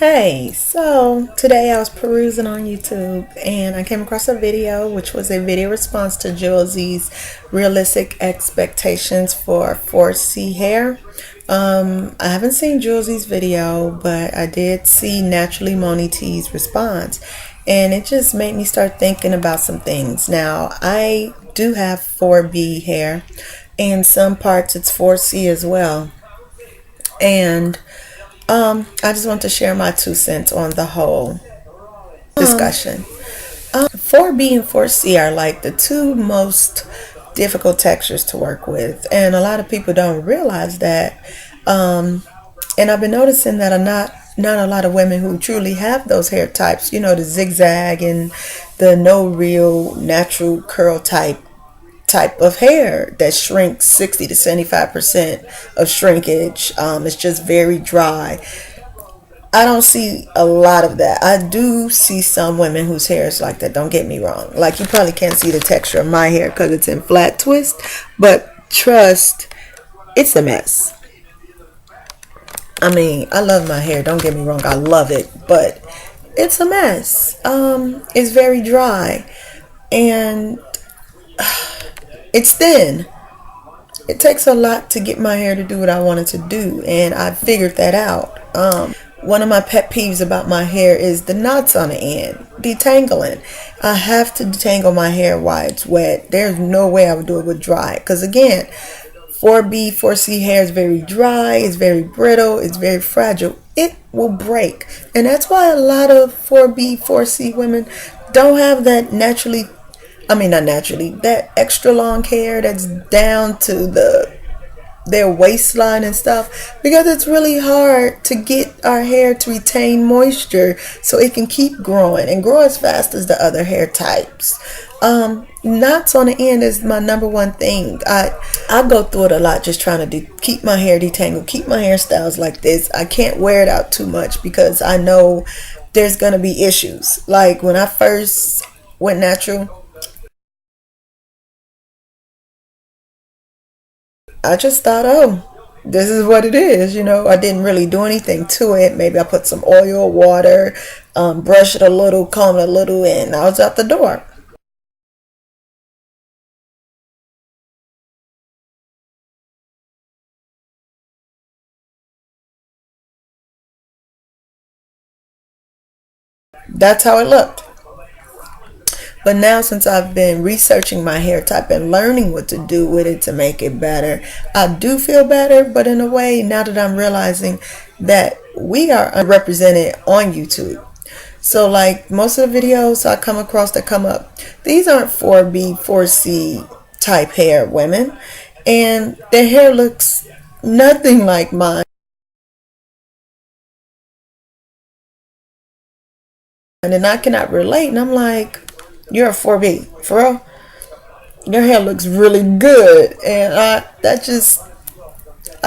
Hey, so today I was perusing on YouTube and I came across a video which was a video response to Jouelzy's realistic expectations for 4C hair. I haven't seen Jouelzy's video, but I did see NaturallyMoniT's response, and it just made me start thinking about some things. Now, I do have 4B hair, and some parts it's 4C as well. And I just want to share my 2 cents on the whole discussion. 4B and 4C are like the two most difficult textures to work with, and a lot of people don't realize that. And I've been noticing that not a lot of women who truly have those hair types, you know, the zigzag and the no real natural curl type of hair that shrinks 60 to 75% of shrinkage. It's just very dry. I don't see a lot of that. I do see some women whose hair is like that. Don't get me wrong. Like, you probably can't see the texture of my hair because it's in flat twist, but trust, it's a mess. I mean, I love my hair. Don't get me wrong. I love it, but it's a mess. It's very dry, and it's thin. It takes a lot to get my hair to do what I wanted to do, and I figured that out. One of my pet peeves about my hair is the knots on the end, detangling. I have to detangle my hair while it's wet. There's no way I would do it with dry, because again, 4B, 4C hair is very dry, it's very brittle, it's very fragile. It will break, and that's why a lot of 4B, 4C women don't have that that extra long hair that's down to their waistline and stuff, because it's really hard to get our hair to retain moisture so it can keep growing and grow as fast as the other hair types. Knots on the end is my number one thing. I go through it a lot, just trying to keep my hair detangled, keep my hairstyles like this. I can't wear it out too much because I know there's gonna be issues. Like when I first went natural, I just thought, oh, this is what it is. You know, I didn't really do anything to it. Maybe I put some oil, water, brush it a little, comb it a little, and I was out the door. That's how it looked. But now, since I've been researching my hair type and learning what to do with it to make it better, I do feel better. But in a way, now that I'm realizing that we are unrepresented on YouTube. So like most of the videos I come across that come up, these aren't 4B, 4C type hair women. And their hair looks nothing like mine. And then I cannot relate. And I'm like, you're a 4B. For real? Your hair looks really good. And I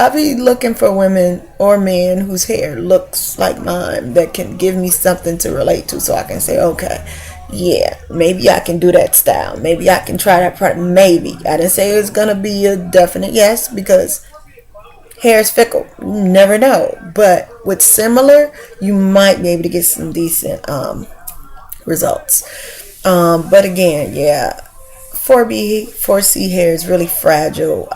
be looking for women or men whose hair looks like mine that can give me something to relate to, so I can say, okay, yeah, maybe I can do that style. Maybe I can try that part. Maybe. I didn't say it was going to be a definite yes, because hair is fickle. You never know. But with similar, you might be able to get some decent results. But again, yeah, 4B, 4C hair is really fragile.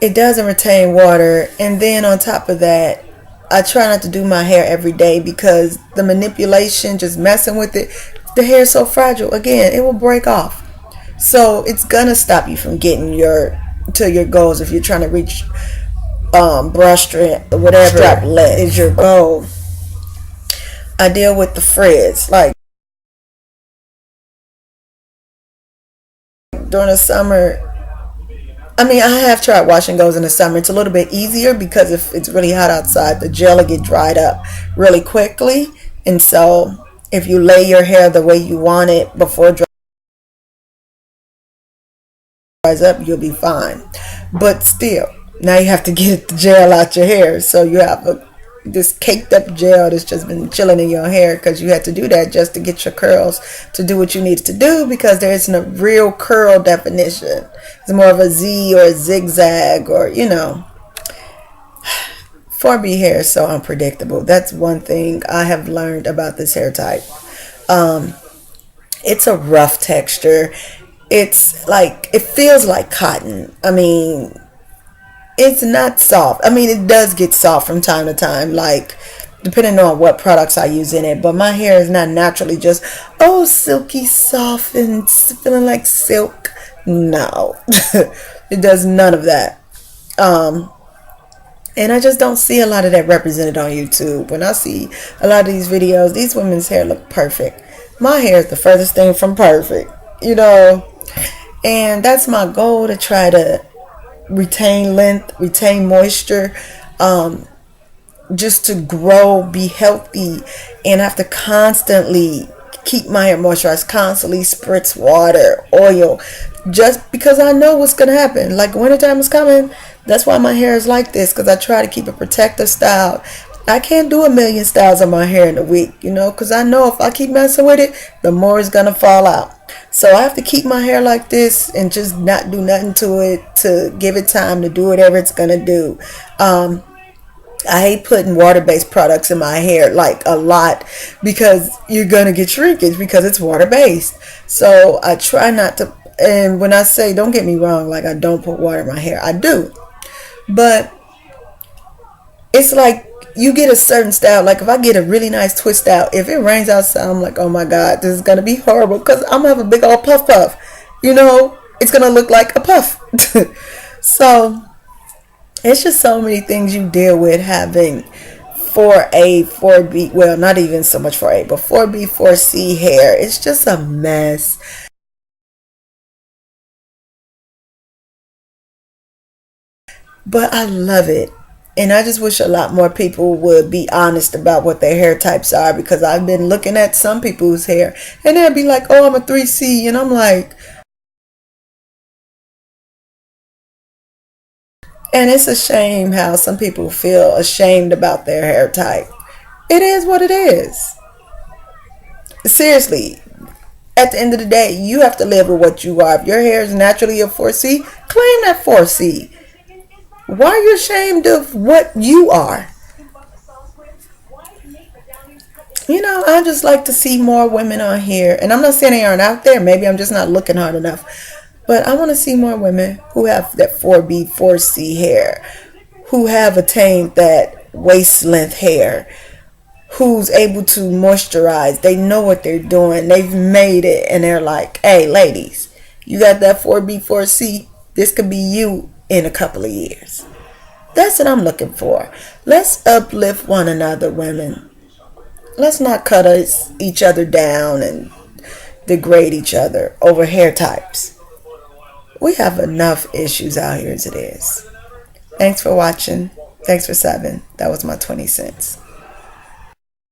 It doesn't retain water, and then on top of that, I try not to do my hair every day because the manipulation, just messing with it, the hair is so fragile. Again, it will break off. So it's gonna stop you from getting to your goals if you're trying to reach brush strap or whatever is your goal. I deal with the frizz. Like during the summer, I have tried wash and goes in the summer. It's a little bit easier because if it's really hot outside, the gel will get dried up really quickly. And so if you lay your hair the way you want it before it dries up, you'll be fine. But still, now you have to get the gel out your hair. So you have this caked up gel that's just been chilling in your hair because you had to do that just to get your curls to do what you needed to do, because there isn't a real curl definition. It's more of a Z or a zigzag, or 4B hair is so unpredictable. That's one thing I have learned about this hair type. It's a rough texture. It's like, it feels like cotton. I mean, it's not soft. I mean, it does get soft from time to time, like depending on what products I use in it. But my hair is not naturally just, oh, silky soft and feeling like silk. No, it does none of that. And I just don't see a lot of that represented on YouTube. When I see a lot of these videos, these women's hair look perfect. My hair is the furthest thing from perfect, you know. And that's my goal, to try to retain length, retain moisture, just to grow, be healthy, and have to constantly keep my hair moisturized, constantly spritz water, oil, just because I know what's going to happen. Like wintertime is coming. That's why my hair is like this, because I try to keep a protective style. I can't do a million styles on my hair in a week, you know, because I know if I keep messing with it, the more it's going to fall out. So I have to keep my hair like this and just not do nothing to it, to give it time to do whatever it's going to do. I hate putting water-based products in my hair, like a lot, because you're going to get shrinkage because it's water-based. So I try not to, and when I say, don't get me wrong, like I don't put water in my hair, I do. But it's like you get a certain style. Like if I get a really nice twist out, if it rains outside, I'm like, oh my God, this is going to be horrible, because I'm going to have a big old puff puff. You know, it's going to look like a puff. So it's just so many things you deal with having 4A, 4B, well, not even so much 4A, but 4B, 4C hair. It's just a mess. But I love it. And I just wish a lot more people would be honest about what their hair types are, because I've been looking at some people's hair and they'll be like, oh, I'm a 3C. And I'm like, and it's a shame how some people feel ashamed about their hair type. It is what it is. Seriously, at the end of the day, you have to live with what you are. If your hair is naturally a 4C, claim that 4C. Why are you ashamed of what you are? You know, I just like to see more women on here. And I'm not saying they aren't out there. Maybe I'm just not looking hard enough. But I want to see more women who have that 4B, 4C hair, who have attained that waist length hair, who's able to moisturize. They know what they're doing. They've made it. And they're like, hey, ladies, you got that 4B, 4C. This could be you in a couple of years. That's what I'm looking for. Let's uplift one another, women. Let's not cut each other down and degrade each other over hair types. We have enough issues out here as it is. Thanks for watching. Thanks for subbing. That was my 20 cents.